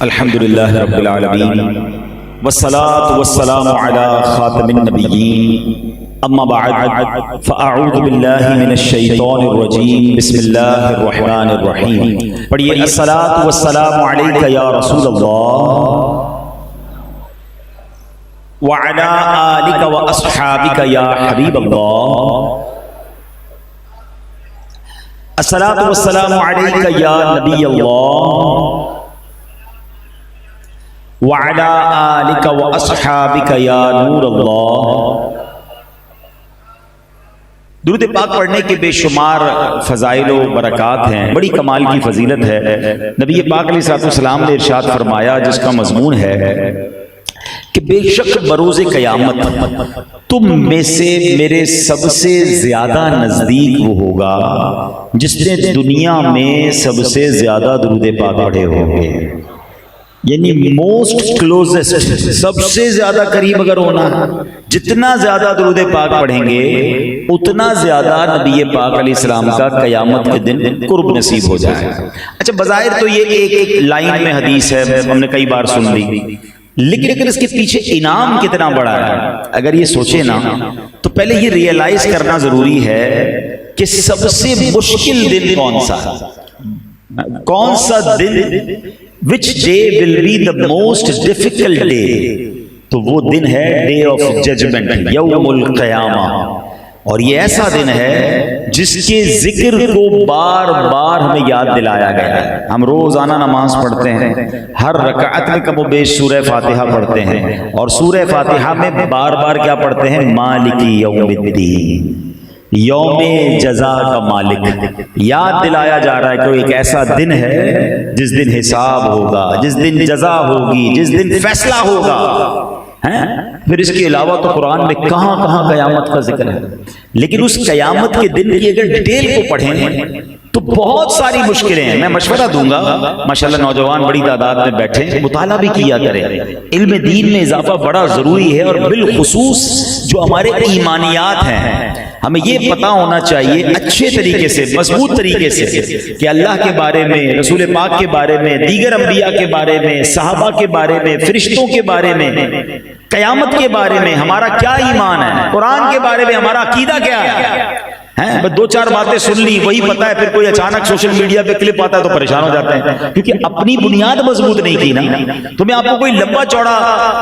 الحمدللہ رب العالمین والصلاة والسلام علی خاتم النبیین اما بعد فاعوذ باللہ من الشیطان الرجیم بسم اللہ الرحمن الرحیم. پڑھیے الصلاة والسلام علیک یا رسول اللہ وعلی آلک واصحابک یا حبیب اللہ. الصلاة والسلام علیک یا نبی اللہ وعلی آلک واصحابک یا نور اللہ. درود پاک پڑھنے کے بے شمار فضائل و برکات ہیں، بڑی کمال کی فضیلت ہے. نبی پاک علیہ السلام نے ارشاد فرمایا جس کا مضمون ہے کہ بے شک بروز قیامت تم میں سے میرے سب سے زیادہ نزدیک وہ ہوگا جس نے دنیا میں سب سے زیادہ درود پاک پڑھے ہوں گے. یعنی موسٹ کلوزسٹ، سب سے زیادہ قریب اگر ہونا ہے، جتنا زیادہ درود پاک پڑھیں گے اتنا زیادہ نبی پاک علیہ السلام کا قیامت کے دن قرب نصیب ہو جائے. اچھا بظاہر تو یہ ایک لائن میں حدیث ہے، ہم نے کئی بار سن لی، لیکن اس کے پیچھے انعام کتنا بڑا ہے اگر یہ سوچے نا تو پہلے یہ ریئلائز کرنا ضروری ہے کہ سب سے مشکل دن کون سا دن which day will be the most difficult day. تو وہ دن ہے ڈے آف ججمنٹ، یوم القیامہ. اور یہ ایسا دن ہے جس کے ذکر کو بار بار ہمیں یاد دلایا گیا ہے. ہم روزانہ نماز پڑھتے ہیں، ہر رکعت میں کم و بیش سورہ فاتحہ پڑھتے ہیں، اور سورہ فاتحہ میں بار بار کیا پڑھتے ہیں؟ مالکی یوم الدین، یوم جزا کا مالک. یاد دلایا جا رہا ہے کہ ایک ایسا دن ہے جس دن حساب ہوگا، جس دن جزا ہوگی، جس دن فیصلہ ہوگا. پھر اس کے علاوہ تو قرآن میں کہاں کہاں قیامت کا ذکر ہے، لیکن اس قیامت کے دن کی اگر ڈیٹیل کو پڑھیں تو بہت ساری مشکلیں ہیں. میں مشورہ دوں گا، ماشاءاللہ نوجوان بڑی تعداد میں بیٹھے، مطالعہ بھی کیا کریں. علم دین میں اضافہ بڑا ضروری ہے، اور بالخصوص جو ہمارے ایمانیات ہیں ہمیں یہ پتا ہونا چاہیے اچھے طریقے سے، مضبوط طریقے سے کہ اللہ کے بارے میں، رسول پاک کے بارے میں، دیگر انبیاء کے بارے میں، صحابہ کے بارے میں، فرشتوں کے بارے میں، قیامت کے بارے میں ہمارا کیا ایمان ہے، قرآن کے بارے میں ہمارا عقیدہ کیا ہے. دو چار باتیں سن لی وہی پتا ہے، پھر کوئی اچانک سوشل میڈیا پہ کلپ آتا ہے تو پریشان ہو جاتے ہیں کیونکہ اپنی بنیاد مضبوط نہیں کی نا. تو میں آپ کو کوئی لمبا چوڑا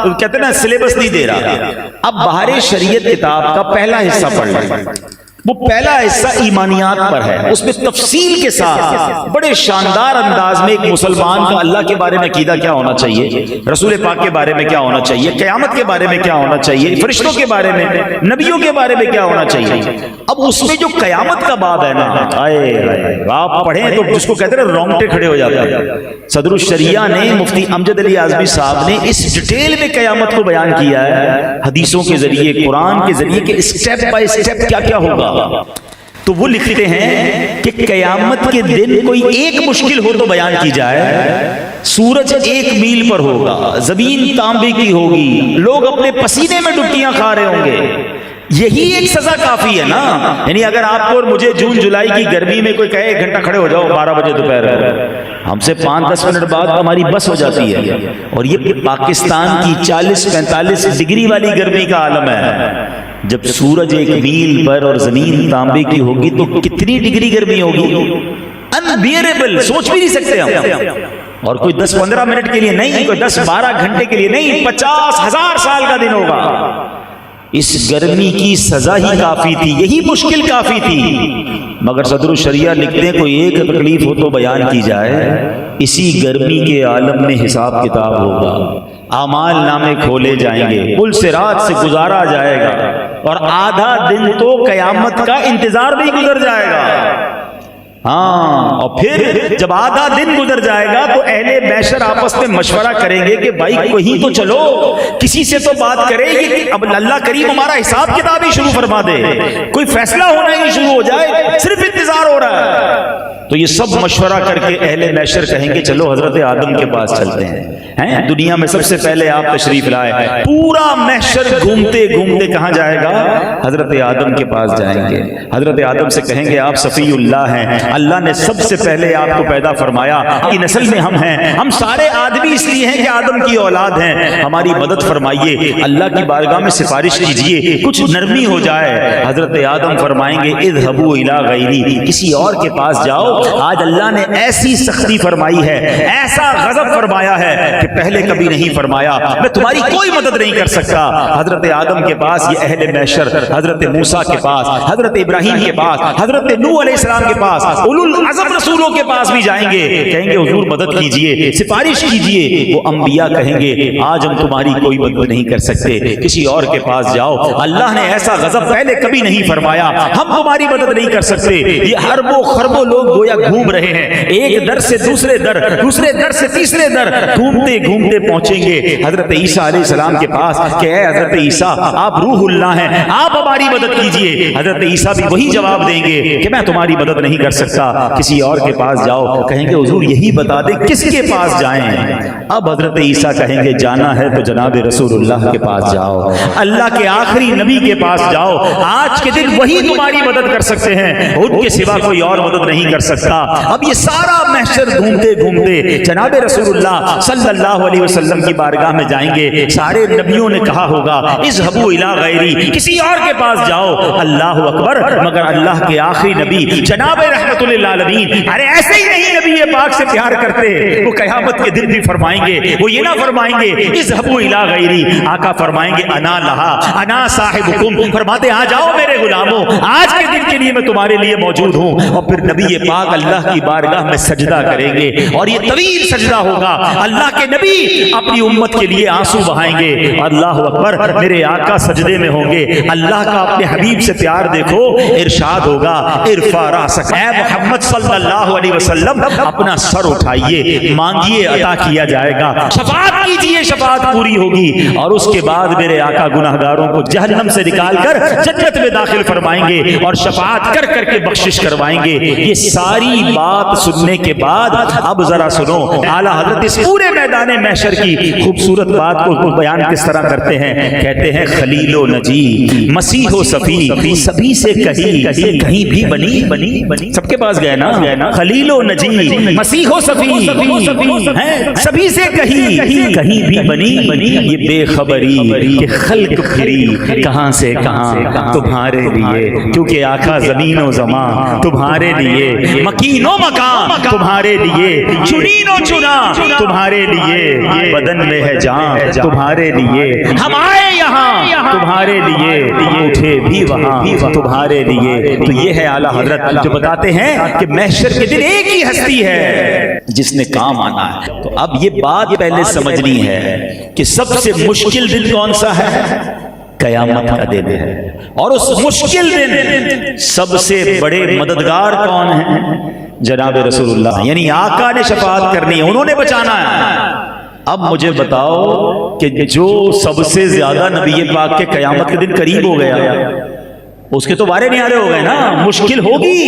کہتے ہیں نا سلیبس نہیں دے رہا. اب بہار شریعت کتاب کا پہلا حصہ پڑھ لیں. وہ پہلا حصہ ایمانیات پر ہے، اس میں تفصیل کے ساتھ بڑے شاندار انداز میں ایک مسلمان کا اللہ کے بارے میں عقیدہ کیا ہونا چاہیے، رسول پاک کے بارے میں کیا ہونا چاہیے، قیامت کے بارے میں کیا ہونا چاہیے، فرشتوں کے بارے میں، نبیوں کے بارے میں کیا ہونا چاہیے. اب اس میں جو قیامت کا باب ہے نا، آپ پڑھیں تو جس کو کہتے ہیں رونگٹے کھڑے ہو جاتے ہیں. صدر الشریعہ نے، مفتی امجد علی اعظمی صاحب نے اس ڈیٹیل میں قیامت کو بیان کیا ہے حدیثوں کے ذریعے، قرآن کے ذریعے کہ اسٹیپ بائی اسٹیپ کیا کیا ہوگا. تو وہ لکھتے ہیں کہ قیامت کے دن کوئی ایک مشکل ہو تو بیان کی جائے. سورج 1 میل پر ہوگا، زمین تانبے کی ہوگی، لوگ اپنے پسینے میں ڈبکیاں کھا رہے ہوں گے. یہی ایک سزا کافی ہے نا. یعنی اگر آپ کو اور مجھے جون جولائی کی گرمی میں کوئی کہے 1 گھنٹہ کھڑے ہو جاؤ 12 بجے دوپہر، ہم سے 5-10 منٹ بعد ہماری بس ہو جاتی ہے. اور یہ پاکستان کی 40-45 ڈگری والی گرمی کا عالم ہے. جب سورج 1 میل پر اور زمین تانبے کی ہوگی تو کتنی ڈگری گرمی ہوگی؟ انبیئریبل، سوچ بھی نہیں سکتے ہم. اور کوئی 10-15 منٹ کے لیے نہیں، کوئی 10-12 گھنٹے کے لیے نہیں، 50,000 سال کا دن ہوگا. اس گرمی کی سزا ہی کافی تھی، یہی مشکل کافی تھی. مگر صدر الشریعہ لکھتے ہیں کوئی ایک تکلیف ہو تو بیان کی جائے. اسی گرمی کے عالم میں حساب کتاب ہوگا، اعمال نامے کھولے جائیں گے، پل صراط سے گزارا جائے گا، اور آدھا دن تو قیامت کا انتظار بھی گزر جائے گا. اور پھر جب آدھا دن گزر جائے گا تو اہل محشر آپس میں مشورہ کریں گے کہ بھائی کہیں تو چلو، کسی سے تو بات کرے کہ اب اللہ کریم ہمارا حساب کتاب ہی شروع فرما دے، کوئی فیصلہ ہونا ہی شروع ہو جائے، صرف انتظار ہو رہا ہے. تو یہ سب مشورہ کر کے اہل محشر کہیں گے چلو حضرت آدم کے پاس چلتے ہیں. دنیا میں سب سے پہلے آپ تشریف لائے، پورا محشر گھومتے گھومتے کہاں جائے گا؟ حضرت آدم کے پاس جائیں گے. حضرت آدم سے کہیں گے آپ صفی اللہ ہیں، اللہ نے سب سے پہلے آپ کو پیدا فرمایا، کی نسل میں ہم ہیں، ہم سارے آدمی ہی اس لیے ہیں کہ آدم کی اولاد ہیں، ہماری مدد فرمائیے، اللہ کی بارگاہ میں سفارش کیجئے، کچھ نرمی ہو جائے۔ حضرت آدم فرمائیں گے اذهبوا الی غیری، کسی اور کے پاس جاؤ۔ آج اللہ نے ایسی سختی فرمائی ہے، ایسا غضب فرمایا ہے کہ پہلے کبھی نہیں فرمایا، میں تمہاری کوئی مدد نہیں کر سکتا۔ حضرت آدم کے پاس یہ اہل محشر حضرت موسیٰ کے پاس، حضرت ابراہیم کے پاس، حضرت نوح علیہ السلام کے پاس، اولو العزم رسولوں کے پاس بھی جائیں گے، کہیں گے حضور مدد کیجئے، سفارش کیجئے۔ وہ انبیاء کہیں گے آج ہم تمہاری کوئی مدد نہیں کر سکتے، کسی اور کے پاس جاؤ، اللہ نے ایسا غضب پہلے کبھی نہیں فرمایا، ہم تمہاری مدد نہیں کر سکتے۔ یہ اربوں خربوں لوگ گویا گھوم رہے ہیں، ایک در سے دوسرے در، دوسرے در سے تیسرے در، گھومتے گھومتے پہنچیں گے حضرت عیسیٰ علیہ السلام کے پاس کہ اے حضرت عیسیٰ آپ روح اللہ ہیں، آپ ہماری مدد کیجئے۔ حضرت عیسیٰ بھی وہی جواب دیں گے کہ میں تمہاری مدد نہیں کر سکتا، کسی اور کے پاس جاؤ۔ کہیں گے حضور یہی بتا دیں کس کے پاس جائیں؟ اب حضرت عیسیٰ کہیں گے جانا ہے تو جناب رسول اللہ کے پاس جاؤ، اللہ کے آخری نبی کے پاس جاؤ، آج کے دن وہی تمہاری مدد کر سکتے ہیں، ان کے سوا کوئی اور مدد نہیں کر سکتا۔ اب یہ سارا محشر گھومتے گھومتے جناب رسول اللہ صلی اللہ علیہ وسلم کی بارگاہ میں جائیں گے۔ سارے نبیوں نے کہا ہوگا اذهبوا الی غیری، کسی اور کے پاس جاؤ، اللہ اکبر، مگر اللہ کے آخری نبی جناب رحمت للعالمین ارے ایسے ہی نہیں نبی پاک سے پیار کرتے، وہ قیامت کے دن بھی فرمائیں گے، وہ یہ نہ فرمائیں گے اذهبوا الی غیری، آقا فرمائیں گے انا لہا انا صاحبکم، فرماتے آ جاؤ میرے غلاموں، آج کے دن کے لیے میں تمہارے لیے موجود ہوں۔ اور پھر نبی پاک اللہ کی بارگاہ میں سجدہ کریں گے، اور یہ طویل سجدہ ہوگا، اللہ کے نبی اپنی امت کے لیے آنسو بہائیں گے، اللہ اکبر، میرے آقا سجدے میں ہوں گے، اللہ کا اپنے حبیب سے پیار دیکھو، ارشاد ہوگا ارفع راسک، اے محمد صلی اللہ علیہ وسلم اپنا سر اٹھائیے، مانگیے عطا کیا جائے گا، شفاعت کیجئے شفاعت پوری ہوگی، اور اس کے بعد میرے آقا گناہگاروں کو جہنم سے نکال کر جنت میں داخل فرمائیں گے اور شفاعت کر کر کے بخشش کروائیں گے۔ یہ ساری بات سننے کے بعد اب ذرا سنو، اعلیٰ حضرت اس پورے میدان محشر کی خوبصورت بات کو بیان کس طرح کرتے ہیں، کہتے ہیں خلیل و نجی مسیح و صفی، سبھی سے کہیں کہیں بھی بنی، سب کے پاس گئے نا، خلیل و نجی مسیح و صفی، سبھی سے کہیں بھی بنی، یہ بے خبری کہ خلق پھری کہاں سے کہاں تمہارے لیے، کیونکہ آقا زمین و زمان تمہارے لیے، مکین و مکان تمہارے لیے، چنین و چنا تمہارے لیے، بدن میں ہے جان تمہارے لیے، ہم آئے یہاں تمہارے لیے، اٹھے بھی وہاں تمہارے لیے۔ تو یہ ہے اعلیٰ حضرت جو بتاتے ہیں کہ محشر کے دن ایک ہی ہستی ہے جس نے کام آنا ہے۔ تو اب یہ بات پہلے سمجھنی ہے کہ سب سے مشکل دن کون سا ہے؟ قیامت کا دن ہے، اور اس مشکل دن سب سے بڑے مددگار کون ہیں؟ جناب رسول اللہ، یعنی آقا نے شفاعت کرنی ہے، انہوں نے بچانا ہے۔ اب مجھے بتاؤ کہ جو سب سے زیادہ نبی پاک کے قیامت کے دن قریب ہو گیا، اس کے تو وارے نہیں آ رہے ہو گئے نا، مشکل ہوگی،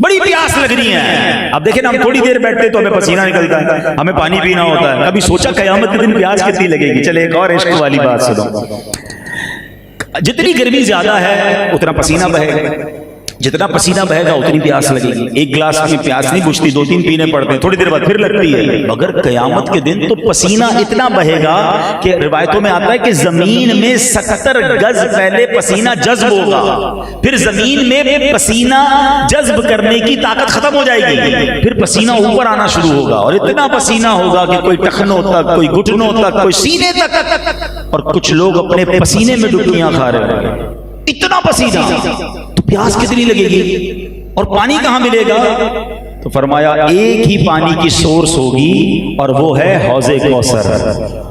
بڑی پیاس لگ رہی ہے۔ اب دیکھیں نا، ہم تھوڑی دیر بیٹھتے تو ہمیں پسینہ نکلتا ہے، ہمیں پانی پینا ہوتا ہے، کبھی سوچا قیامت کے دن پیاس کتنی لگے گی؟ چلے ایک اور عشق والی بات سنو، جتنی گرمی زیادہ ہے اتنا پسینہ بہے گا، جتنا پسینہ بہے گا اتنی پیاس لگے گی، ایک گلاس کی پیاس نہیں بجھتی، 2-3 پینے پڑتے ہیں، تھوڑی دیر بعد پھر لگتی ہے۔ مگر قیامت کے دن تو پسینہ اتنا بہے گا کہ روایتوں میں آتا ہے کہ زمین میں 70 گز پہلے پسینہ جذب ہوگا، پھر زمین میں پسینہ جذب کرنے کی طاقت ختم ہو جائے گی، پھر پسینہ اوپر آنا شروع ہوگا، اور اتنا پسینہ ہوگا کہ کوئی ٹخنوں تک، کوئی گھٹنوں تک، کوئی سینے تک، اور کچھ لوگ اپنے پسینے میں ڈبکیاں کھا رہے ہیں، اتنا پسینہ، تو پیاس کتنی لگے گی؟ اور پانی کہاں ملے گا؟ تو فرمایا ایک ہی پانی کی سورس ہوگی، اور وہ ہے حوض کوثر،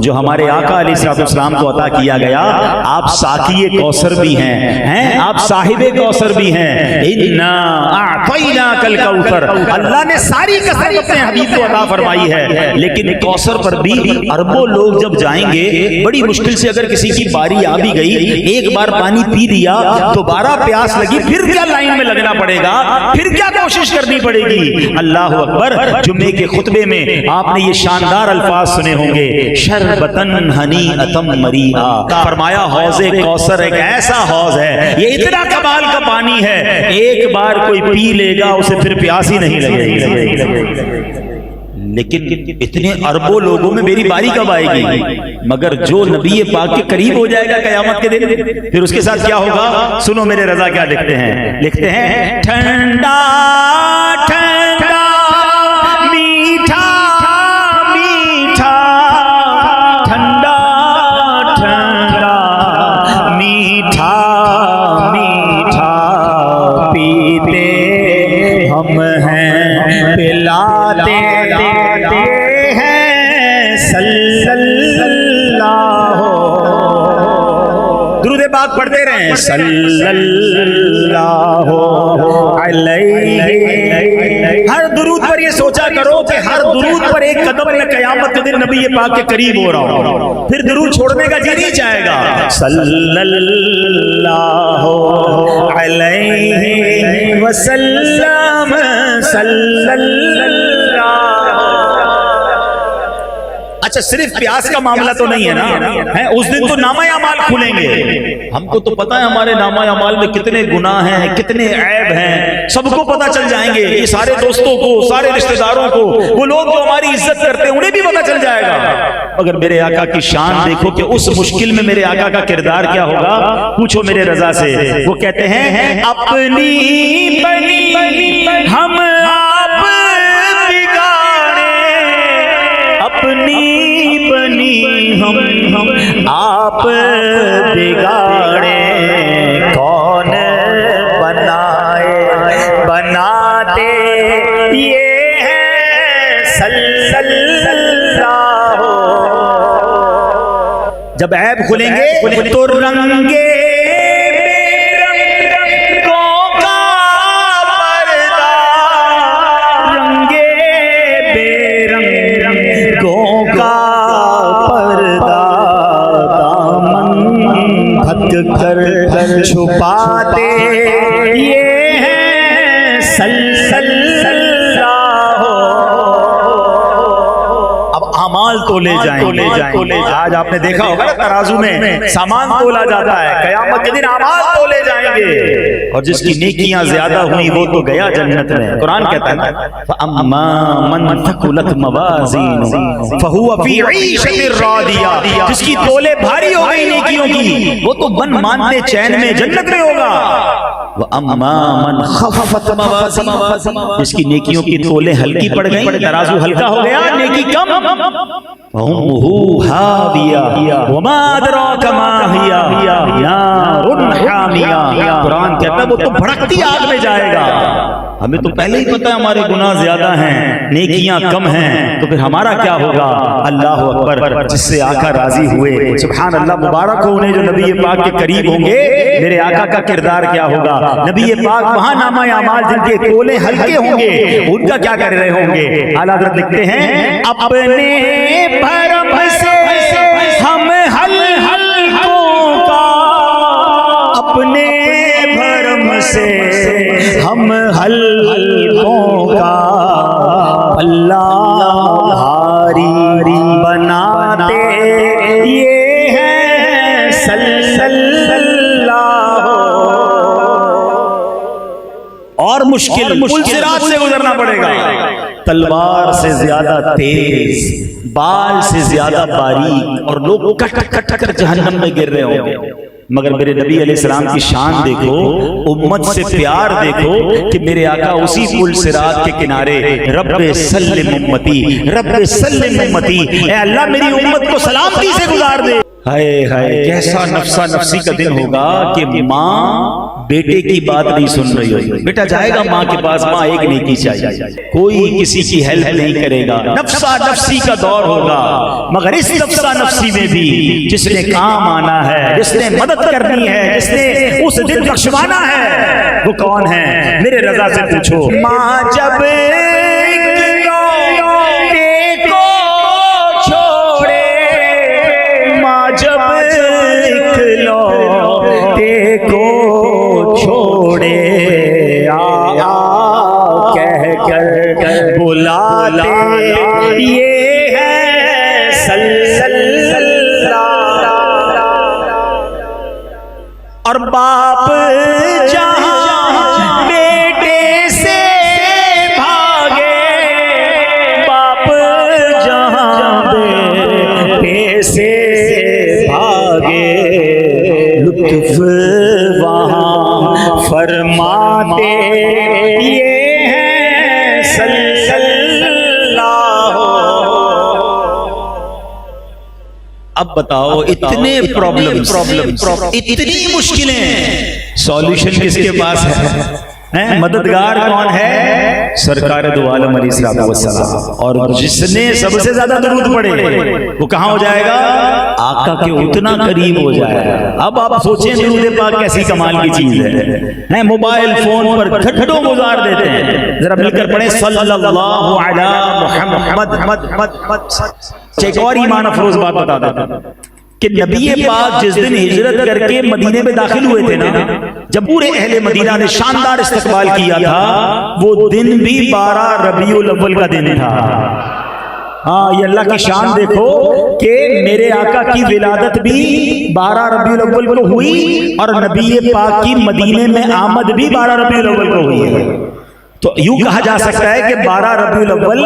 جو ہمارے آقا علیہ السلام کو عطا کیا گیا۔ آپ ساقی کوثر بھی ہیں، آپ صاحب کوثر بھی ہیں۔ انا اعطیناک الکوثر، اللہ نے ساری کثرت اپنے حبیب کو عطا فرمائی ہے، لیکن کوثر پر بھی اربوں لوگ جب جائیں گے، بڑی مشکل سے اگر کسی کی باری آ بھی گئی، ایک بار پانی پی لیا، دوبارہ پیاس لگی، پھر کیا لائن میں لگنا پڑے گا، پھر کیا کوشش کرنی پڑے گی؟ اللہ اکبر۔ جمعے کے خطبے میں آپ نے یہ شاندار الفاظ سنے ہوں گے، شربتن ہنیئتم مریئا، فرمایا حوض کوثر ایک ایسا حوض ہے، یہ اتنا کمال کا پانی ہے، ایک بار کوئی پی لے گا اسے پھر پیاس ہی نہیں لگے گی، لیکن اتنے اربوں لوگوں میں میری باری کب آئے گی؟ مگر جو نبی پاک کے قریب ہو جائے گا قیامت کے دن، پھر اس کے ساتھ کیا ہوگا؟ سنو میرے رضا کیا لکھتے ہیں، لکھتے ہیں ٹھنڈا ٹھنڈا میٹھا میٹھا، ٹھنڈا ٹھنڈا میٹھا میٹھا پیتے ہم ہیں، پلاتے ہیں صلی اللہ، درود پاک پڑھتے رہیں صلی اللہ علیہ۔ ہر درود پر یہ سوچا کرو کہ ہر درود پر ایک قدم میں قیامت کے دن نبی پاک کے قریب ہو رہا ہوں، پھر درود چھوڑنے کا جی نہیں چاہے گا۔ صلی اللہ علیہ وسلم صلی اللہ۔ اچھا صرف پیاس کا معاملہ تو نہیں ہے نا، اس دن تو نامہ اعمال کھلیں گے، ہم کو تو پتہ ہے ہمارے نامہ اعمال میں کتنے گناہ ہیں، کتنے عیب ہیں، سب کو پتہ چل جائیں گے، یہ سارے دوستوں کو، سارے رشتہ داروں کو، وہ لوگ جو ہماری عزت کرتے ہیں انہیں بھی پتہ چل جائے گا۔ اگر میرے آقا کی شان دیکھو کہ اس مشکل میں میرے آقا کا کردار کیا ہوگا، پوچھو میرے رضا سے۔ وہ کہتے ہیں اپنی بنی ہم آپ بگاڑے، اپنی بنی ہم آپ بگاڑے، کون بنائے بناتے یہ ہے صلی اللہ۔ جب عیب کھلیں گے تو رنگے کر چھپاتے یہ ہیں صلی اللہ۔ اب اعمال تولے جائیں، آج آپ نے دیکھا ہوگا نا ترازو میں سامان تولا جاتا ہے، قیامت کے دن اعمال تولے جائیں گے، اور جس کی نیکیاں زیادہ ہوئی وہ تو گیا جنت میں۔ قرآن کہتا ہے نا فَأَمَّا مَنْ ثَقُلَتْ مَوَازِينُهُ فَهُوَ فِي عِيشَةٍ رَاضِيَةٍ، جس کی تولے بھاری ہو گئی نیکیوں کی وہ تو من مانتے چین میں جنت میں ہوگا۔ وَأَمَّا مَنْ خَفَّتْ مَوَازِينُهُ، جس کی نیکیوں کی تولے ہلکی پڑ گئیں، ترازو ہلکا ہو گیا، نیکی کم، فَأُمُّهُ هَاوِيَةٌ وَمَا أَدْرَاكَ مَا هِيَ نَارٌ حَامِيَةٌ، قرآن کہتا ہے وہ تو بھڑکتی آگ میں جائے گا۔ ہمیں تو پہلے ہی پتہ ہے ہمارے گناہ زیادہ ہیں، نیکیاں کم ہیں، تو پھر ہمارا کیا ہوگا؟ اللہ اکبر، جس سے آقا راضی ہوئے، سبحان اللہ، مبارک ہو انہیں جو نبی پاک کے قریب ہوں گے۔ میرے آقا کا کردار کیا ہوگا؟ نبی پاک وہاں نامہ اعمال جن کے تولے ہلکے ہوں گے ان کا کیا کر رہے ہوں گے؟ اعلیٰ حضرت لکھتے ہیں اپنے بھرم سے ہم ہلکوں کا، اپنے بھرم سے ہم ہلکوں کا اللہ بھاری بناتے یہ ہے صلی اللہ۔ اور مشکل صراط سے گزرنا پڑے گا، تلوار سے زیادہ تیز، بال سے زیادہ باریک، اور لوگ کٹ کٹ کر جہنم میں گر رہے ہوں گے، مگر میرے نبی علیہ السلام کی شان دیکھو، امت سے پیار دیکھو کہ میرے آقا اسی پل صراط کے کنارے رب سلم امتی، رب سلم امتی، اے اللہ میری امت کو سلامتی سے گزار دے۔ ہائے ہائے، کیسا نفسا نفسی کا دن ہوگا کہ ماں بیٹے کی بات نہیں سن رہی ہوگی، بیٹا جائے گا ماں کے پاس، ماں ایک نیکی چاہیے، کوئی کسی کی ہیلپ نہیں کرے گا، نفسا نفسی کا دور ہوگا، مگر اس نفسا نفسی میں بھی جس نے کام آنا ہے، جس نے مدد کرنی ہے، جس نے اس دن بخشوانا ہے، وہ کون ہے؟ میرے رضا سے پوچھو۔ ماں جب یہ ہے صلی اللہ، اور باپ جہاں بیٹے سے بھاگے، باپ اب بتاؤ اتنے پرابلم اتنی مشکلیں، سولوشن کس کے پاس ہے؟ مددگار کون ہے؟ سرکار دو عالم علیہ السلام. اور جس نے سب سے زیادہ درود پڑھے وہ کہاں ہو جائے گا؟ آقا کے اتنا قریب ہو جائے گا. اب آپ سوچیں درود پاک کیسی کمال کی چیز ہے. موبائل فون پر گھنٹوں گزار دیتے ہیں، ذرا مل کر پڑھیں صلی اللہ علی محمد. ایک اور ایمان افروز بات بتا دیتا کہ نبی پاک جس دن ہجرت کر کے مدینے میں داخل ہوئے تھے نا، جب پورے اہل مدینہ نے شاندار استقبال کیا تھا، وہ دن بھی 12 ربیع الاول کا دن تھا. ہاں، یہ اللہ کی شان دیکھو کہ میرے آقا کی ولادت بھی 12 ربیع الاول کو ہوئی اور نبی پاک کی مدینے میں آمد بھی 12 ربیع الاول کو ہوئی ہے. تو یوں کہا جا سکتا ہے کہ 12 ربیع الاول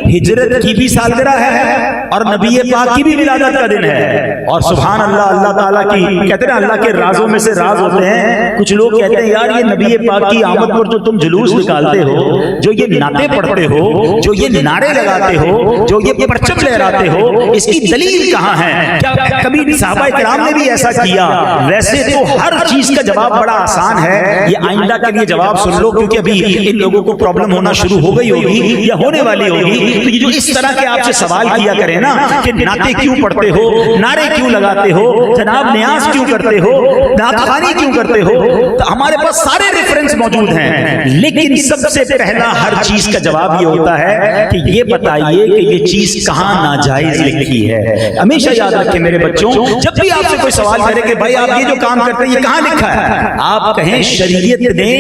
ہجرت کی بھی سالگرہ ہے اور نبی پاک کی بھی ولادت کا دن ہے. اور سبحان اللہ، اللہ تعالیٰ کی کہتے ہیں اللہ کے رازوں میں سے راز ہوتے ہیں. کچھ لوگ کہتے ہیں یار یہ نبی پاک کی آمد پر جو تم جلوس نکالتے ہو، جو یہ نعتیں پڑھتے ہو، جو یہ نعرے لگاتے ہو، جو یہ پرچم لہراتے ہو، اس کی دلیل کہاں ہے؟ کیا کبھی صحابہ کرام نے بھی ایسا کیا؟ ویسے تو ہر چیز کا جواب بڑا آسان ہے. یہ آئندہ کے لیے جواب سن لو، کیونکہ ابھی ان لوگوں کو پرابلم ہونا شروع ہو گئی ہوگی یا ہونے والی ہوگی. تو یہ جو اس طرح کے آپ سے سوال کیا کریں نا کہ نعتیں کیوں پڑھتے ہو، نعرے کیوں لگاتے ہو، جناب نیاز کیوں کرتے ہو، نعت خوانی کیوں کرتے ہو، تو ہمارے پاس سارے ریفرنس موجود ہیں. لیکن سب سے پہلا ہر چیز کا جواب یہ ہوتا ہے کہ یہ بتائیے کہ یہ چیز کہاں ناجائز لکھی ہے. ہمیشہ یاد رکھیں میرے بچوں، جب بھی آپ سے کوئی سوال کرے کہ بھائی آپ یہ جو کام کرتے ہیں یہ کہاں لکھا ہے، آپ کہیں شریعت نے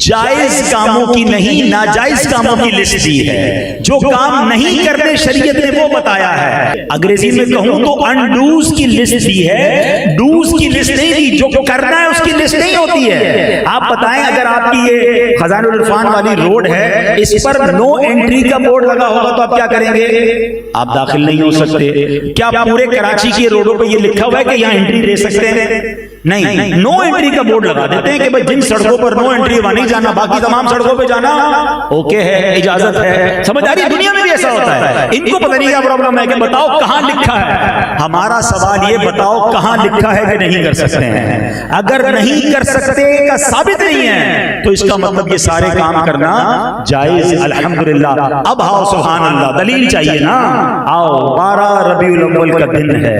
جائز کاموں کی نہیں ناجائز کاموں کی لسٹ دی ہے. جو کام نہیں کرنے شریعت نے وہ بتایا ہے. انگریزی میں کہوں تو انڈوز کی لسٹ دی ہے، ڈوز کی لسٹ نہیں دی. جو کرنا ہے اس کی لسٹ نہیں ہوتی ہے. آپ بتائیں اگر آپ کی یہ خزانہ العرفان والی روڈ ہے، اس پر نو انٹری کا بورڈ لگا ہوگا تو آپ کیا کریں گے؟ آپ داخل نہیں ہو سکتے. کیا پورے کراچی کی روڈوں پہ یہ لکھا ہوا ہے کہ یہاں انٹری دے سکتے ہیں؟ نہیں. نو انٹری کا بورڈ لگا دیتے ہیں کہ بھائی جن سڑکوں پر نو انٹری وہاں نہیں جانا، باقی تمام سڑکوں پہ جانا اوکے ہے، اجازت ہے. سمجھ آ رہی ہے؟ دنیا میں بھی ایسا ہوتا ہے. ان کو پتہ نہیں کیا پرابلم ہے کہ بتاؤ کہاں لکھا ہے. ہمارا سوال یہ بتاؤ کہاں لکھا ہے کہ نہیں کر سکتے ہیں. اگر نہیں کر سکتے کا ثابت نہیں ہے تو اس کا مطلب یہ سارے کام کرنا جائز. الحمدللہ. اب آؤ سبحان اللہ، دلیل چاہیے نا. آؤ 12 ربیع الاول کا دن ہے،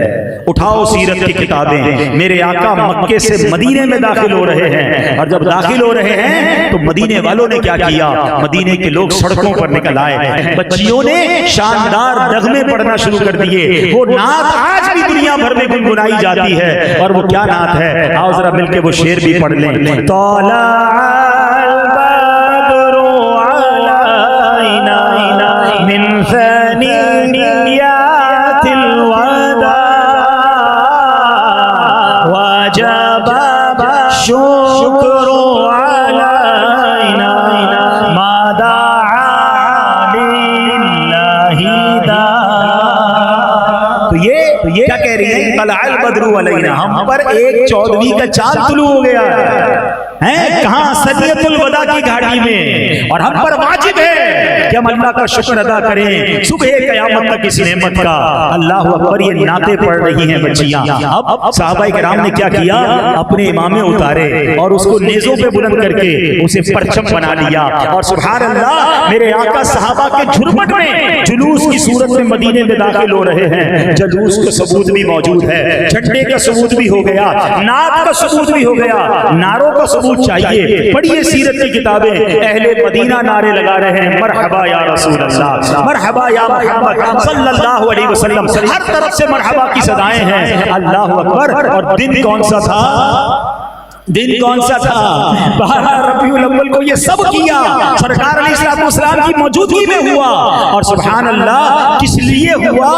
اٹھاؤ سیرت کی کتابیں. میرے آقا مکے سے مدینے میں داخل ہو رہے ہیں، اور جب داخل ہو رہے ہیں تو مدینے والوں نے کیا کیا؟ مدینے کے لوگ سڑکوں پر نکل آئے، بچیوں نے شاندار نغمے پڑھنا شروع کر دیے. وہ نعت آج بھی دنیا بھر میں گنگنائی جاتی ہے. اور وہ کیا نعت ہے؟ آؤ ذرا مل کے وہ شعر بھی پڑھ لیں. طلع البدر علینا من ثنیات الوداع وجب الشکر علینا ما دعا للہ داع. تو یہ کیا کہہ رہی ہے؟ طلع البدر علینا، ہم پر ایک 14ویں کا چاند طلوع ہو گیا ہے. کہاں؟ صدیۃ الوداع کی گھاٹی میں. اور ہم پر واجب ہے کہ ہم اللہ کا شکر ادا کریں صبح قیامت تک اس نعمت کا. اللہ اکبر. یہ نعتیں پڑھ رہی ہیں بچیاں. اب صحابہ کرام نے کیا کیا؟ اپنے امامے اتارے اور اس کو نیزوں پہ بلند کر کے اسے پرچم بنا لیا. اور سبحان اللہ، میرے آقا صحابہ کے جھرمٹ میں جلوس کی صورت میں مدینے میں داخل ہو رہے ہیں. جلوس کا ثبوت بھی موجود ہے، جھنڈے کا ثبوت بھی ہو گیا، نعت کا ثبوت بھی ہو گیا. نعروں کا ثبوت چاہیے. پڑھیے سیرت کی کتابیں. اہل مدینہ نعرے لگا رہے ہیں، مرحبا یا رسول اللہ، مرحبا یا محمد صلی اللہ علیہ وسلم. ہر طرف سے مرحبا کی صدائیں ہیں. اللہ اکبر. اور دن کون سا تھا؟ دن کون سا تھا؟ 12 ربیع الاول کو یہ سب کیا سرکار علیہ السلام کی موجودگی میں ہوا. اور سبحان اللہ کس لیے ہوا؟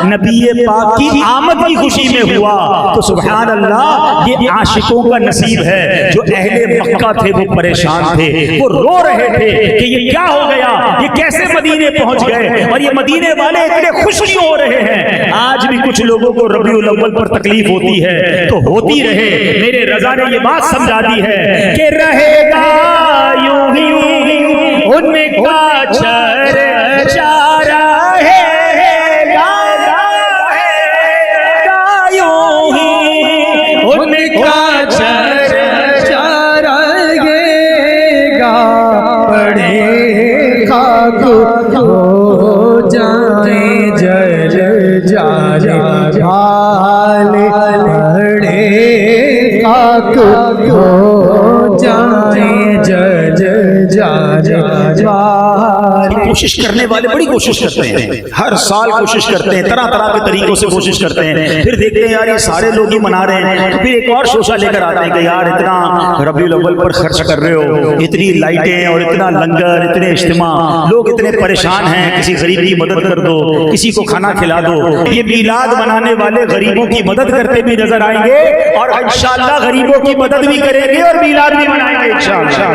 نبی پاک کی آمد کی خوشی میں ہوا. تو سبحان اللہ یہ عاشقوں کا نصیب ہے. جو اہل مکہ تھے وہ پریشان تھے، وہ رو رہے تھے کہ یہ کیا ہو گیا، یہ کیسے مدینے پہنچ گئے. اور یہ مدینے والے اتنے خوش کیوں ہو رہے ہیں؟ آج بھی کچھ لوگوں کو ربیع الاول پر تکلیف ہوتی ہے تو ہوتی رہے. میرے رضا نے یہ بات سمجھا دی ہے کہ رہے گا یوں ہی ان کا چرچا رہے گا جانے والے بڑے خاک ہو جائیں جج جانے والے. کوشش کرنے والے بڑی کوشش کرتے ہیں, ہر سال کوشش کرتے ہیں, طرح طرح کے طریقوں سے کوشش کرتے ہیں, پھر دیکھتے ہیں یار یہ سارے لوگ ہی منا رہے ہیں, پھر ایک اور شوشہ لے کر آتے ہیں کہ یار اتنا ربیع الاول پر خرچ کر رہے ہو, اتنی لائٹیں اور اتنا لنگر, اتنے اجتماع, لوگ اتنے پریشان ہیں, کسی غریب کی مدد کر دو, کسی کو کھانا کھلا دو. یہ میلاد منانے والے غریبوں کی مدد کرتے بھی نظر آئیں گے اور انشاءاللہ غریبوں کی مدد بھی کریں گے اور میلاد بھی منائیں گے انشاءاللہ.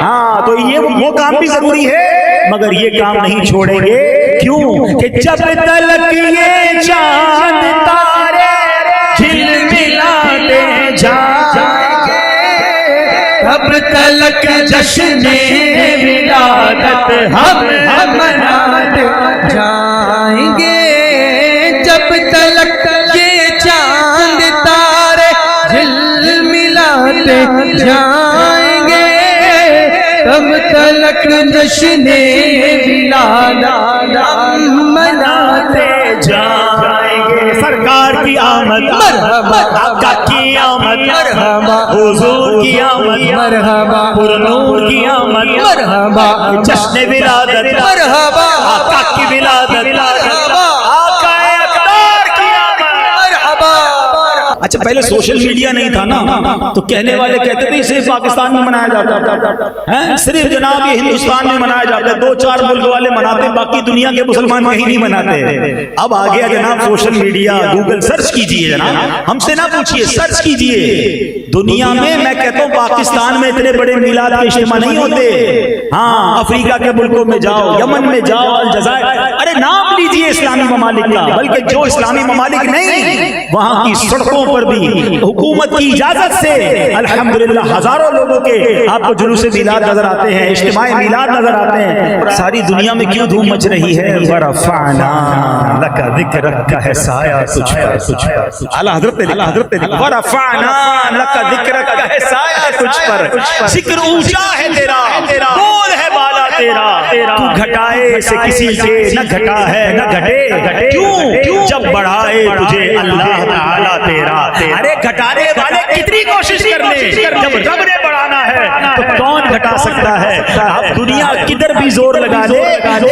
ہاں تو یہ وہ کام بھی ضروری ہے, مگر یہ کام نہیں چھوڑیں گے. کیوں کہ جب تلک یہ چاند تارے جھلملاتے جائیں گے, تب تلک جشن ولادت ہم مناتے جائیں گے. جب تلک یہ چاند تارے جھلملاتے جائیں گے, تب تلک جشن ولادت ہم مناتے جائیں گے. سرکار کی آمد, مرحبا, آقا کی آمد, مرحبا, حضور کی آمد, مرحبا, پرنور کی آمد, مرحبا, جشن ولادت, مرحبا, آقا کی ولادت, مرحبا, آقا اقدار کی آمد. مرحبا. اچھا پہلے سوشل میڈیا نہیں تھا نا, تو کہنے والے کہتے تھے صرف پاکستان میں منایا جاتا ہے, صرف جناب یہ ہندوستان میں منایا جاتا ہے, 2-4 ملک والے مناتے, باقی دنیا کے مسلمان کہیں نہیں مناتے. اب آ گیا جناب سوشل میڈیا, گوگل سرچ کیجئے جناب, ہم سے نہ پوچھئے, سرچ کیجئے. دنیا میں کہتا ہوں پاکستان میں اتنے بڑے میلاد کے اجتماع نہیں ہوتے. ہاں افریقہ کے ملکوں میں جاؤ, یمن میں جاؤ, الجزائر, ارے نام لیجئے اسلامی ممالک کا, بلکہ جو اسلامی ممالک نہیں وہاں کی سڑکوں پر بھی حکومت کی اجازت سے الحمدللہ ہزاروں لوگوں کے آپ کو جلوس میلاد نظر آتے ہیں, اجتماع میلاد نظر آتے ہیں. ساری دنیا میں کیوں دھوم مچ رہی ہے؟ ورفعنا لک ذکرک کا ہے سایہ تجھ پر. اعلیٰ حضرت ورفعنا لک ذکرک کا ہے سایہ تجھ پر, ذکر اونچا ہے تیرا, بول ہے بالا تیرا, تو گھٹائے سے کسی کے نہ گھٹا ہے نہ گھٹے. کیوں جب بڑھائے تجھے اللہ تعالیٰ تیرا. ارے گھٹانے والے کتنی کوشش کر لیں, جب رب نے بڑھانا ہے تو کون گھٹا سکتا ہے؟ اب دنیا کدھر بھی زور لگا لے,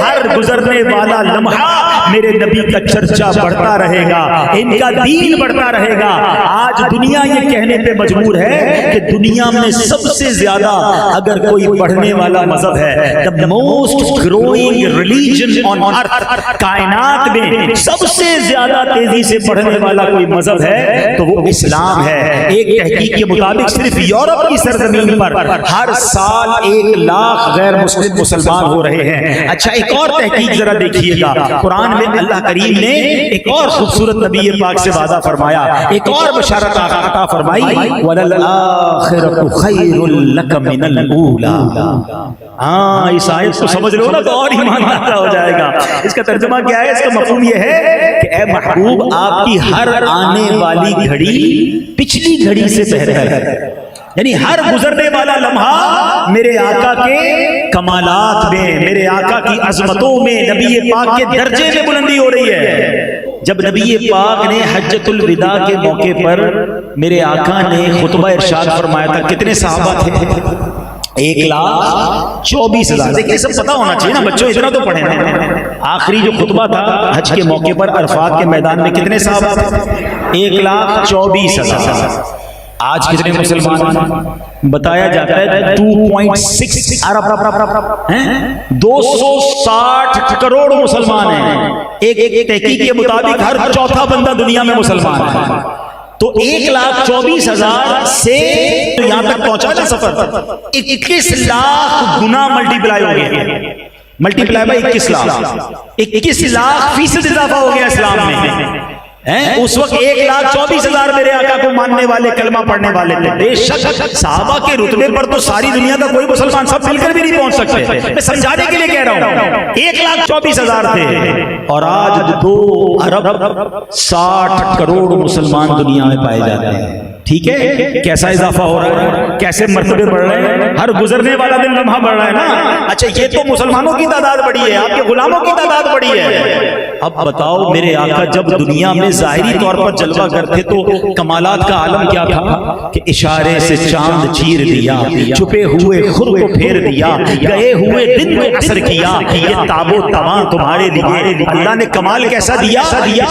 ہر گزرنے والا لمحہ میرے نبی کا چرچا بڑھتا رہے گا, ان کا دین بڑھتا رہے گا. آج دنیا یہ کہنے پہ مجبور ہے کہ دنیا میں سب سے زیادہ اگر کوئی بڑھنے والا مذہب ہے, the most growing religion on earth, کائنات میں سب سے زیادہ تیزی سے بڑھنے والا کوئی مذہب ہے تو وہ اسلام ہے. ایک تحقیق کے مطابق صرف یورپ کی سرزمین پر ہر سال 1 لاکھ غیر مسلم مسلمان ہو رہے ہیں. اچھا ایک اور تحقیق ذرا دیکھیے گا, قرآن میں اللہ کریم نے ایک اور خوبصورت نبی پاک سے وعدہ فرمایا, ایک اور بشارت عطا فرمائی, وَلَلْآخِرَةُ خَيْرٌ لَكَ مِنَ الْأُولَى. ہاں اس آیت کو سمجھ لو نا تو اور ایمان پیدا ہو جائے گا. اس کا ترجمہ کیا ہے؟ اس کا مفہوم یہ ہے کہ اے محبوب آپ کی ہر آنے والی گھڑی پچھلی گھڑی سے بہتر ہے. یعنی ہر گزرنے والا لمحہ میرے آقا کے کمالات میں, میرے آقا کی عظمتوں میں, نبی پاک کے درجے میں بلندی ہو رہی ہے. جب نبی پاک نے حجۃ الوداع کے موقع پر میرے آقا نے خطبہ ارشاد فرمایا تھا, کتنے صحابہ تھے؟ 1,24,000. دیکھیں سب پتا ہونا چاہیے نا بچوں, اتنا تو پڑھیں. آخری جو خطبہ تھا حج کے موقع پر عرفات کے میدان میں کتنے صحابہ تھے؟ 1,24,000. آج کتنے مسلمان بتایا جاتا ہے 2.6 ارب, 260 کروڑ مسلمان ہیں. ایک تحقیق کے مطابق ہر چوتھا بندہ دنیا میں مسلمان ہے. تو 1,24,000 سے یہاں تک پہنچا نا سفر, 21 لاکھ گنا ملٹیپلائی ہو گیا, ملٹیپلائی بائی 21 لاکھ, 21 لاکھ فیصد اضافہ ہو گیا اسلام میں. اس وقت 1,24,000 میرے آقا کو ماننے والے, کلمہ پڑھنے والے تھے. بے شک صحابہ کے رتبے پر تو ساری دنیا کا کوئی مسلمان سب مل کر بھی نہیں پہنچ سکتے. میں سمجھانے کے لیے کہہ رہا ہوں 1,24,000 تھے اور آج 2,60 کروڑ مسلمان دنیا میں پائے جاتے ہیں. ٹھیک ہے, کیسا اضافہ ہو رہا ہے؟ کیسے مرتبے بڑھ رہے ہیں، ہر گزرنے والا دن لمحہ بڑھ رہا ہے نا. اچھا یہ تو مسلمانوں کی تعداد بڑی ہے، آپ کے غلاموں کی تعداد بڑی ہے. اب بتاؤ میرے آقا جب دنیا میں ظاہری طور پر جلوہ کرتے تو کمالات کا عالم کیا تھا کہ اشارے سے چاند چیر دیا، چھپے ہوئے خود کو پھیر دیا، گئے ہوئے دن کو اثر کیا. یہ تاب و تواں تمہارے لیے اللہ نے کمال کیسا دیا،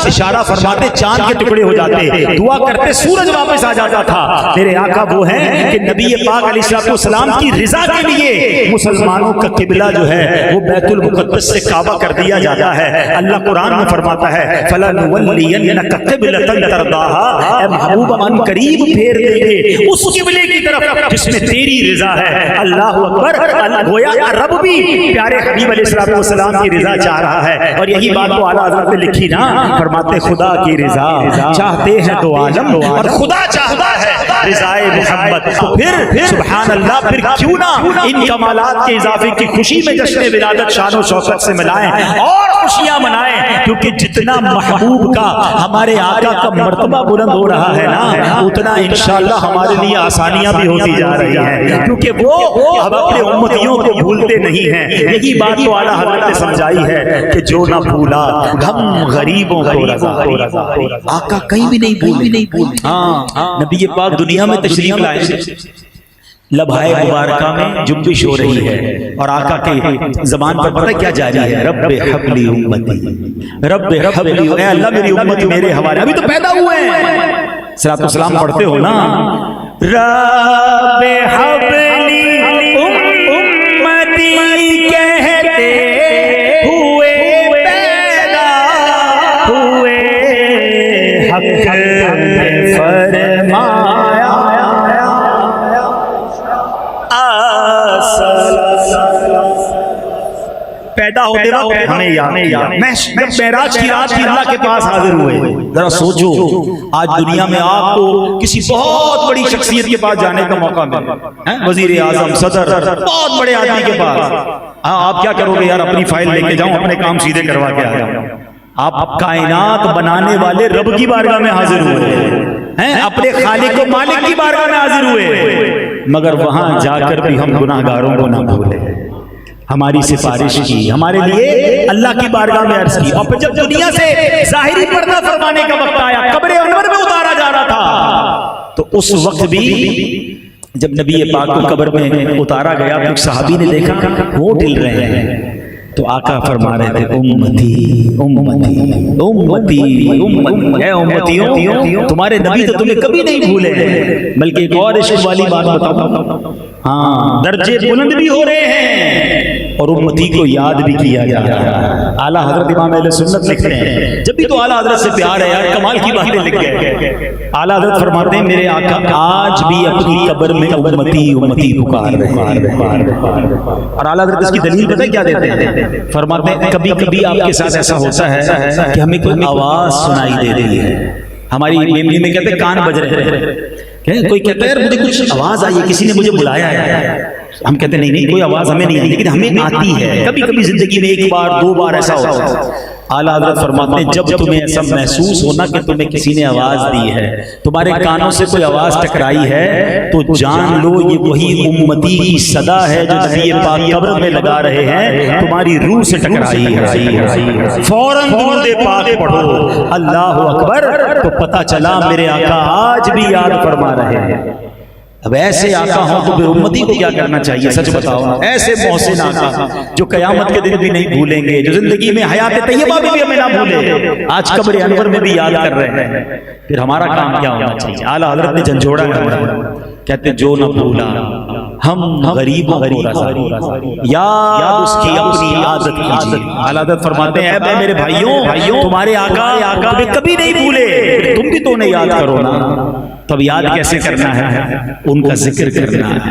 اشارہ فرماتے چاند کے ٹکڑے ہو جاتے، دعا کرتے سورج واپس آ جاتا تھا. میرے آقا وہ ہیں کہ نبی پاک علیہ السلام کی رضا کے لیے مسلمانوں کا قبلہ جو ہے وہ بیت المقدس سے کعبہ کر دیا جاتا ہے. اللہ قرآن میں فرماتا ہے فَلَنُوَلِّيَنَّكَ قِبْلَةً تَرْضَاهَا، اے محبوب ان قریب پھیر دیں گے اس قبلے کی طرف جس میں تیری رضا ہے. اللہ اکبر. گویا رب بھی پیارے حبیب علیہ السلام کی رضا چاہ رہا ہے. اور یہی بات تو اعلیٰ حضرت نے لکھی نا، فرماتے خدا کی رضا چاہتے ہیں تو عالم اور خدا چاہتا ہے رضائے محمد. تو پھر سبحان اللہ، پھر کیوں نہ ان کمالات کے اضافے کی خوشی میں جشن ولادت شان و شوکت سے ملائیں اور خوشیاں منائیں. کیونکہ جتنا محبوب کا ہمارے آقا کا مرتبہ بلند ہو رہا ہے نا، اتنا انشاءاللہ ہمارے لیے آسانیاں بھی ہوتی جا رہی ہیں، کیونکہ وہ ہم اپنے امتیوں کو بھولتے نہیں ہیں. یہی بات تو اعلیٰ حضرت نے سمجھائی ہے کہ جو نہ بھولا ہم غریبوں کو رضا. آقا کہیں بھی نہیں بھولے. ہاں نبی پاک دنیا میں تشریف لائے، لبھائے مبارکہ میں جنبش ہو رہی ہے اور آقا کے زبان پر پتہ کیا جاری ہے، رب حبلی امتی، رب حبلی، اے اللہ میری امت میرے حوالے. ابھی تو پیدا ہوئے ہیں، صلاۃ و سلام پڑھتے ہو نا. رب حبلی امتی کہتے ہوئے پیدا ہوئے، حق نے فرمایا پیدا ہوتے وقت ہمیں یاد. جب معراج کی رات اللہ کے پاس حاضر ہوئے، ذرا سوچو آج دنیا میں آپ کو کسی بہت بڑی شخصیت کے پاس جانے کا موقع ملے، وزیر اعظم، صدر، بہت بڑے آدمی کے پاس، آپ کیا کرو گے؟ یار اپنی فائل لے کے جاؤں، اپنے کام سیدھے کروا کے آ جاؤں. آپ کائنات بنانے والے رب کی بارگاہ میں حاضر ہوئے ہیں، اپنے خالق و مالک کی بارگاہ میں حاضر ہوئے، مگر وہاں جا کر بھی ہم گناہ گاروں کو نہ بھولے. ہماری سفارش کی، ہمارے لیے اللہ کی بارگاہ میں عرض کی. اور پھر جب دنیا سے ظاہری پردہ فرمانے کا وقت آیا، قبر انور میں اتارا جا رہا تھا، تو اس وقت بھی جب نبی پاک کو قبر میں اتارا گیا تو ایک صحابی نے دیکھا وہ ڈل رہے ہیں، تو آقا فرما رہے تھے امتی امتی امتی امتی، اے امتیوں تمہارے نبی تو تمہیں کبھی نہیں بھولے. بلکہ ایک اور عشق والی بات بتاؤں، ہاں درجے بلند بھی ہو رہے ہیں اور امتی کو یاد بھی کیا جا رہا ہے. اعلیٰ حضرت امام اہل سنت لکھتے ہیں، جب بھی تو اعلیٰ حضرت سے پیار ہے یار، کمال کی باتیں لکھ گئے. اعلیٰ حضرت فرماتے ہیں میرے آقا آج بھی اپنی قبر میں امتی امتی پکار رہے ہیں. اور اعلیٰ حضرت اس کی دلیل پتہ کیا دیتے ہیں؟ فرماتے ہیں کبھی کبھی آپ کے ساتھ ایسا ہوتا ہے کہ ہمیں کوئی آواز سنائی دیتی ہے، ہماری میموری میں کہتے ہیں کان بج رہے ہیں، کوئی کہتا ہے یار مجھے کچھ آواز آئی ہے، کسی نے مجھے بلایا ہے. ہم کہتے ہیں نہیں کوئی آواز ہمیں نہیں آئی، لیکن ہمیں آتی ہے. کبھی کبھی زندگی میں ایک بار دو بار ایسا ہوتا ہے. اعلیٰ حضرت فرماتے ہیں جب تمہیں ایسا محسوس ہونا کہ تمہیں کسی نے آواز دی ہے، تمہارے کانوں سے کوئی آواز ٹکرائی ہے، تو جان لو یہ وہی امتی کی صدا ہے جو نبی پاک قبر میں لگا رہے ہیں، تمہاری روح سے ٹکرائی ہے. فوراً درود پاک پڑھو، اللہ اکبر، تو پتہ چلا میرے آقا آج بھی یاد فرما رہے ہیں. اب ایسے آقا ہوں تو پھر امتی کو کیا کرنا چاہیے؟ سچ بتاؤ، ایسے محسن آقا جو قیامت کے دن بھی نہیں بھولیں گے، جو زندگی میں حیات طیبہ بھی ہمیں نہ بھولے، آج قبر انور میں بھی یاد کر رہے ہیں. پھر ہمارا کام کیا ہونا چاہیے؟ اعلیٰ حضرت نے جھنجھوڑا ہے، کہتے جو نہ بھولا ہم غریبوں کو رضا، یاد اس کی اپنی عادت کیجیے. اعلیٰ حضرت فرماتے ہیں اے میرے بھائیوں تمہارے آقا تمہیں کبھی نہیں بھولے، تم بھی تو انہیں یاد کرو نا. تب یاد کیسے کرنا ہے؟ ان کا ذکر کرنا ہے،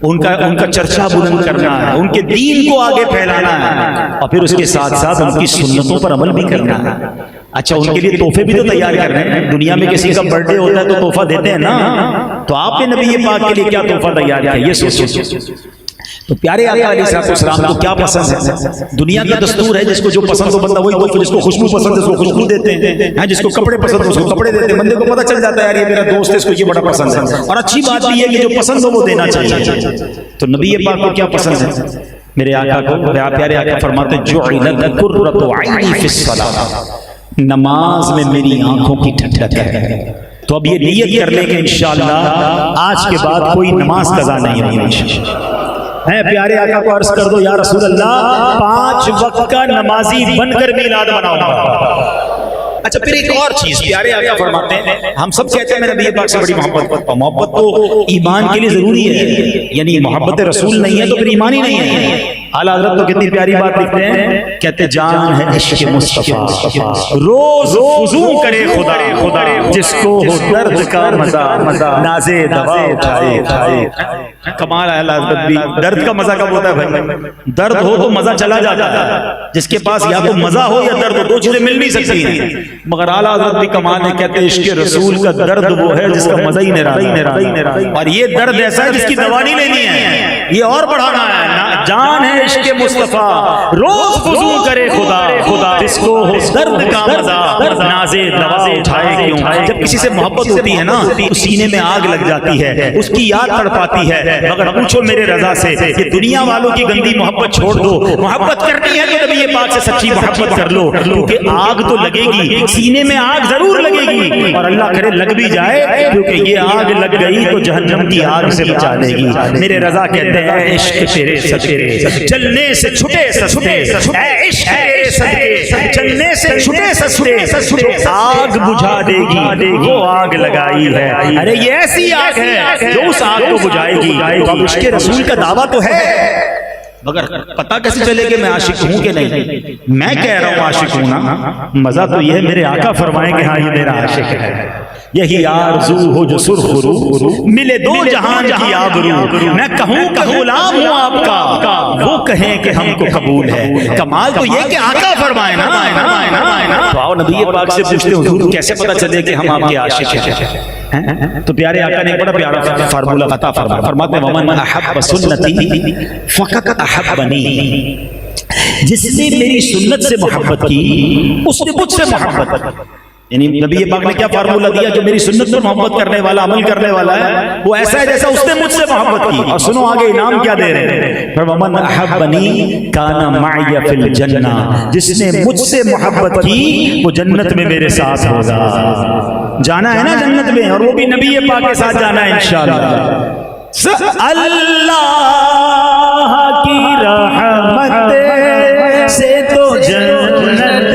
ان کا چرچا بلند کرنا ہے، ان کے دین کو آگے پھیلانا ہے، اور پھر اس کے ساتھ ساتھ ان کی سنتوں پر عمل بھی کرنا ہے. اچھا ان کے لیے تحفے بھی تو تیار کر رہے ہیں. دنیا میں کسی کا برتھ ڈے ہوتا ہے تو تحفہ دیتے ہیں نا، تو آپ نے نبی پاک کے لیے کیا تحفہ تیار کیا یہ سوچو. تو پیارے آقا علیہ السلام کو کیا پسند ہے؟ دنیا کا دستور ہے جس کو جو پسند ہو بندہ وہی دو، جس کو خوشبو پسند ہے اس کو خوشبو دیتے ہیں، جس کو کپڑے پسند ہے اس کو کپڑے دیتے ہیں، بندے کو پتہ چل جاتا ہے یار یہ میرا دوست ہے اس کو یہ بڑا پسند ہے، اور اچھی بات بھی ہے کہ جو پسند ہو وہ دینا چاہیے۔ تو نبی پاک کو کیا پسند ہے؟ میرے آقا کو پیارے آقا فرماتے ہیں جعلت قرۃ عینی فی الصلاۃ، نماز میں میری آنکھوں کی ٹھنڈک ہے۔ تو اب یہ نیت کر لیں کہ انشاءاللہ آج کے بعد کوئی نماز قضا نہیں ہوگی۔ ہے پیارے آقا کو عرض کر دو یا رسول اللہ 5 وقت کا نمازی بن کر میلاد مناؤں گا۔ اچھا پھر ایک اور چیز پیارے آقا فرماتے ہیں، ہم سب کہتے ہیں میں نبی پاک سے بڑی محبت تو ایمان کے لیے ضروری ہے، یعنی محبت رسول نہیں ہے تو پھر ایمان ہی نہیں ہے۔ اعلیٰ حضرت تو کتنی پیاری بات لکھتے ہیں، کہتے جان ہے عشق مصطفیٰ، روز فضو کرے خدا جس کو ہو درد کا مزہ، نازے دوا اٹھائے۔ کمال ہے اعلیٰ حضرت بھی، درد کا مزہ کب ہوتا ہے بھائی؟ درد ہو تو مزہ چلا جاتا ہے، جس کے پاس یا تو مزہ ہو یا درد ہو، دو چیزیں مل نہیں سکتی ہیں، مگر اعلیٰ حضرت بھی کمال ہے، کہتے عشق رسول کا درد وہ ہے جس کا مزہ ہی نرالا، اور یہ درد ایسا ہے جس کی دوا نہیں لینی ہے، یہ اور بڑھانا ہے۔ جان ہے عشق مصطفیٰ، روز فضو کرے خدا جس کو ہو درد کا مزہ، نازے دوا اٹھائے کیوں۔ جب کسی سے محبت ہوتی ہے نا تو سینے میں آگ لگ جاتی ہے، اس کی یاد تڑپاتی ہے، مگر پوچھو میرے رضا سے کہ دنیا والوں کی گندی محبت چھوڑ دو، محبت کرنی ہے تو نبی پاک سے سچی محبت کر لو، کیونکہ آگ تو لگے گی، سینے میں آگ ضرور لگے گی، اور اللہ کرے لگ بھی جائے، کیونکہ یہ آگ لگ گئی تو جہنم کی آگ سے بچا لے گی۔ میرے رضا کہتے ہیں عشق تیرے صدقے چلنے سے چھٹے سستے، اے عشق تیرے صدقے چلنے سے چھٹے سستے، آگ بجھا دے گی وہ آگ لگائی ہے، ارے یہ ایسی آگ ہے جو اس آگ کو بجھائے گی۔ تو اب عشق رسول کا دعویٰ تو ہے، مگر پتہ کیسے چلے کہ میں عاشق ہوں کہ نہیں؟ میں کہہ رہا ہوں عاشق ہوں نا، مزہ تو یہ ہے میرے آقا فرمائیں کہ ہاں یہ میرا عاشق ہے۔ یہی آرزو ہو جو سرخ رو ملے دو جہان کی آبرو، میں کہوں کہ غلام ہوں آپ کا، وہ کہیں کہ ہم کو قبول ہے۔ کمال تو یہ کہ آقا فرمائے نا۔ تو آؤ نبی پاک سے پوچھتے حضور کیسے پتہ چلے کہ ہم آپ کے عاشق ہیں؟ تو پیارے آقا نے ایک بڑا پیارا فارمولہ عطا فرمایا، فرماتے ہیں ومن احب سنتی فقط احبنی، جس نے میری سنت سے محبت کی اس نے مجھ سے محبت کی۔ یعنی نبی پاک نے کیا فارمولہ دیا، جو میری سنت پر محبت کرنے والا، عمل کرنے والا ہے، وہ ایسا ہے جیسا اس نے مجھ سے محبت کی۔ اور سنو آگے انعام کیا دے رہے ہیں، ومن احبنی کان معی فی الجنہ، جس نے مجھ سے محبت کی وہ جنت میں میرے ساتھ ہوگا۔ جانا ہے نا جنت میں، اور وہ بھی نبی پاک کے ساتھ جانا ہے انشاءاللہ۔ اللہ کی رحمت سے تو جنت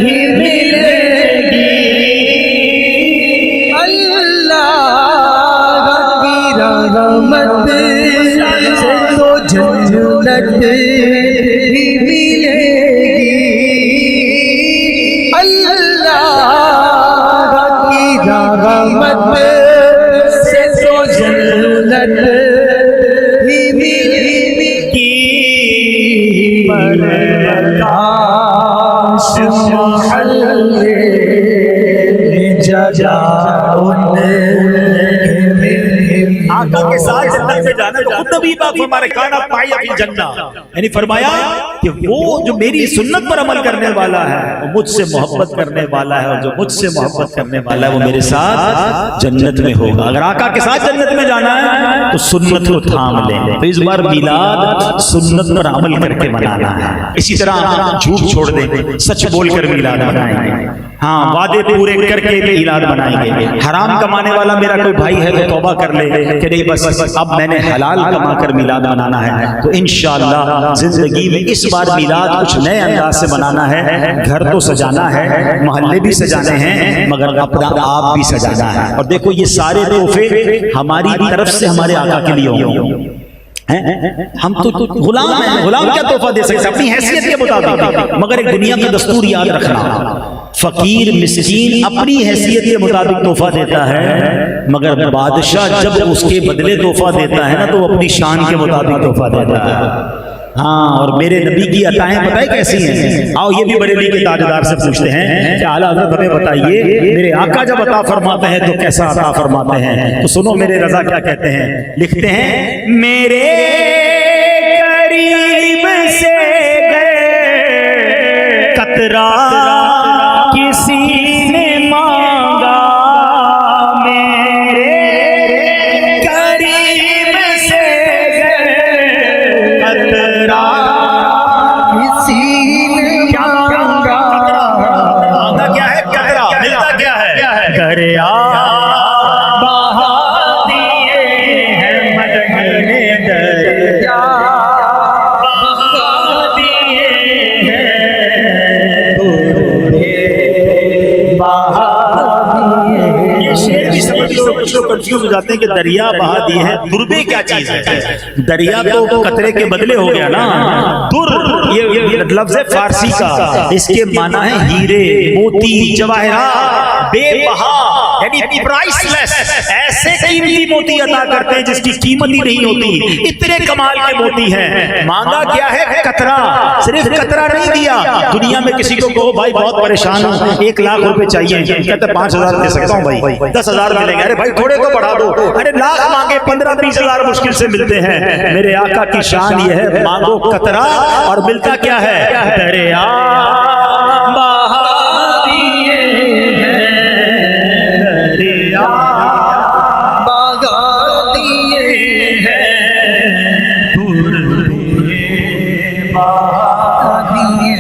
ہی ملے گی، اللہ کی رحمت سے تو جنت ہی ملے گی، اللہ کی رحمت سے تو جنت ہی ملے گی، کاش محلے جگہ آقا کے ساتھ جنت میں جانا تو خود نبی پاک ہمارے کانا پائی اپنی جنت، یعنی فرمایا کہ وہ جو میری سنت پر عمل کرنے والا ہے وہ مجھ سے محبت کرنے والا ہے، اور جو مجھ سے محبت کرنے والا ہے وہ میرے ساتھ جنت میں ہوگا۔ اگر آقا کے ساتھ جنت میں جانا ہے تو سنت کو تھام لیں، تو اس بار میلاد سنت پر عمل کر کے منانا ہے۔ اسی طرح جھوٹ چھوڑ دیں، سچ بول کر میلاد منائیں گے، ہاں وعدے پورے کر کے میلاد منائیں گے۔ حرام کمانے والا میرا کوئی بھائی ہے تو توبہ کر لے کہ نہیں بس اب میں نے حلال کما کر میلاد منانا ہے۔ تو انشاءاللہ زندگی میں اس بار میلاد کچھ نئے انداز سے منانا ہے، گھر تو سجانا ہے، محلے بھی سجانے ہیں، مگر اپنا آپ بھی سجانا ہے۔ اور دیکھو یہ سارے تحفے ہماری طرف سے ہمارے آقا کے لیے ہوں، ہم تو غلام ہیں، غلام کیا تحفہ دے سکتے اپنی حیثیت کے مطابق، مگر ایک دنیا کا دستور یاد رکھنا، فقیر مسکین اپنی حیثیت کے مطابق تحفہ دیتا ہے، مگر بادشاہ جب اس کے بدلے تحفہ دیتا ہے نا تو وہ اپنی شان کے مطابق تحفہ دیتا ہے۔ ہاں، اور میرے نبی کی عطائیں پتہ ہے کیسی ہیں؟ آؤ یہ بھی بریلی کے تاجدار سے پوچھتے ہیں کہ اعلیٰ حضرت ہمیں بتائیے میرے آقا جب عطا فرماتے ہیں تو کیسا عطا فرماتے ہیں؟ تو سنو میرے رضا کیا کہتے ہیں، لکھتے ہیں میرے قریب سے قطرہ کسی نے مانگا، میرے قریب سے قطرہ کسی نے مانگا، مانگا کیا ہے؟ قطرہ، ملتا کیا ہے؟ دریا بہا دیے ہیں مدینے، دریا بہا دیے ہیں یہ شعر بھی سمجھ لو، کچھ لوگ کنفیوز ہو جاتے ہیں کہ دریا بہا دیے ہیں، دربے کیا چیز ہے؟ دریا تو قطرے کے بدلے ہو گیا نا، در یہ لفظ ہے فارسی کا، اس کے معنی ہے ہیرے، موتی، جواہرات، بے بہا یعنی پرائس لیس، ایسے قیمتی موتی عطا کرتے ہیں جس کی قیمت ہی نہیں ہوتی، اتنے کمال کے موتی ہیں۔ مانگا کیا ہے؟ قطرہ، صرف قطرہ نہیں دیا۔ دنیا میں کسی کو کہو بھائی بہت پریشان ہوں، 1 لاکھ روپے چاہیے، کہتے 5,000 دے سکتا ہوں بھائی، 10,000 ملیں گے، ارے بھائی تھوڑے تو بڑھا دو، ارے لاکھ مانگے 15-20,000 مشکل سے ملتے ہیں۔ میرے آقا کی شان یہ ہے، مانگو قطرہ اور ملتا کیا ہے؟ دریا بہا دیے ہیں، دریا بہا دیے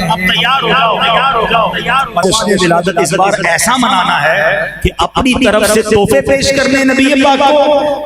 اب تیار ہو جاؤ، تیار ہو جاؤ، تیار ہو جشن ولادت اس بار ایسا منانا ہے کہ اپنی طرف سے تحفے پیش کرنے نبی پاک کو،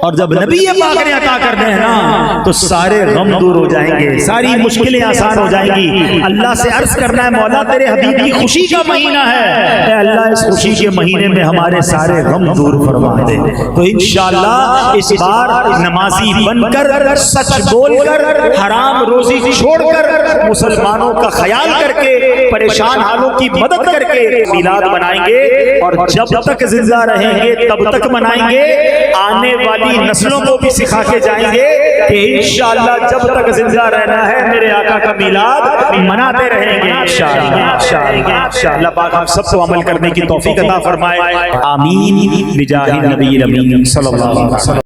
اور جب نبی پاک نے عطا کرنے ہیں نا تو سارے غم دور ہو جائیں گے، ساری مشکلیں آسان ہو جائیں گی۔ اللہ سے عرض کرنا ہے مولا تیرے حبیب کی خوشی کا مہینہ ہے، اے اللہ اس خوشی کے مہینے میں ہمارے سارے غم دور فرما دے۔ تو انشاءاللہ اس بار نمازی بن کر، سچ بول کر، حرام روزی چھوڑ کر، مسلمانوں کا خیال کر کے، پریشان حالوں کی مدد کر کے میلاد منائیں گے، اور جب تک زندہ رہیں گے تب تک منائیں گے، آنے والی نسلوں کو بھی سکھا کے جائیں گے کہ انشاءاللہ جب تک زندہ رہنا ہے میرے آقا کا میلاد مناتے رہیں گے انشاءاللہ۔ اللہ پاک ہم سب کو عمل کرنے کی توفیق عطا فرمائے، آمین بجاہ النبی الامین صلی اللہ علیہ وسلم۔